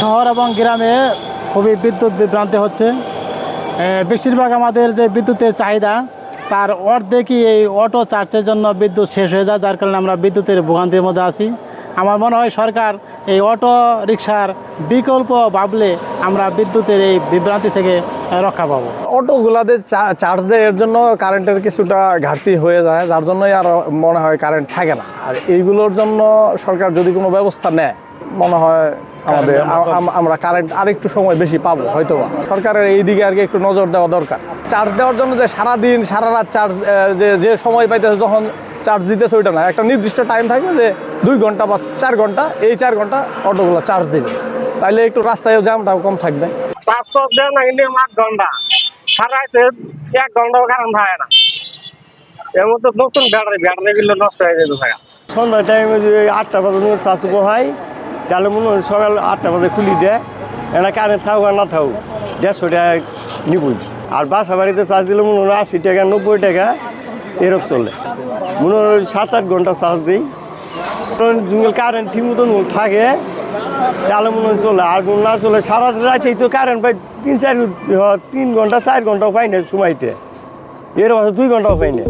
শহর এবং গ্রামে খুবই বিদ্যুৎ বিভ্রান্তি হচ্ছে। বেশিরভাগ আমাদের যে বিদ্যুতের চাহিদা তার অর্ধেকই এই অটো চার্জের জন্য বিদ্যুৎ শেষ হয়ে যায়, যার কারণে আমরা বিদ্যুতের ভোগান্তির মধ্যে আছি। আমার মনে হয় সরকার এই অটো রিকশার বিকল্প ভাবলে আমরা বিদ্যুতের এই বিভ্রান্তি থেকে রক্ষা পাবো। অটোগুলাতে চার্জ দেয়, এর জন্য কারেন্টের কিছুটা ঘাটতি হয়ে যায়, যার জন্যই আর মনে হয় কারেন্ট থাকে না। আর এইগুলোর জন্য সরকার যদি কোনো ব্যবস্থা নেয়, মনে হয় আমরা কারেন্ট আরেকটু সময় বেশি পাবো হয়তো। সরকারের এই দিকে আর কি একটু নজর দেওয়া দরকার। চার্জ দেওয়ার জন্য যে সারাদিন সারা রাত চার্জ যে সময় পাইতেছে যখন চার্জ দিতেছে ওইটা না, একটা নির্দিষ্ট টাইম থাকবে যে 2 ঘন্টা বা 4 ঘন্টা, এই 4 ঘন্টা অটোগুলো চার্জ দিবে, তাইলে একটু রাস্তায় জ্যামটাও কম থাকবে। 8 ঘন্টা সারা 1 ঘন্টাও কারেন্ট থাকে না। এর মধ্যে নতুন ব্যাটারি গুলো নষ্ট হয়ে যেতে থাকে। সন্ধ্যার টাইমে যে 8টা বাজে চার্জ বহাই, তাহলে মনে হয় সকাল 8টা বাজে খুলি দেয়। এটা কারেন্ট থাকুক আর না থাকুক 150 টাকা নিবই। আর বাসা বাড়িতে চার্জ দিলে মনে হয় 80 টাকা 90 টাকা এরকম চলে। মনে হয় 7-8 ঘন্টা চার্জ দিই। যুগের কারেন্ট ঠিক মতন থাকে তাহলে মনে হয় চলে। আর না চলে সারা রাতেই তো কারেন্ট পাই 3 ঘন্টা 4 ঘন্টাও পাই না সময়তে, এর মাঝে 2 ঘন্টাও পাই না।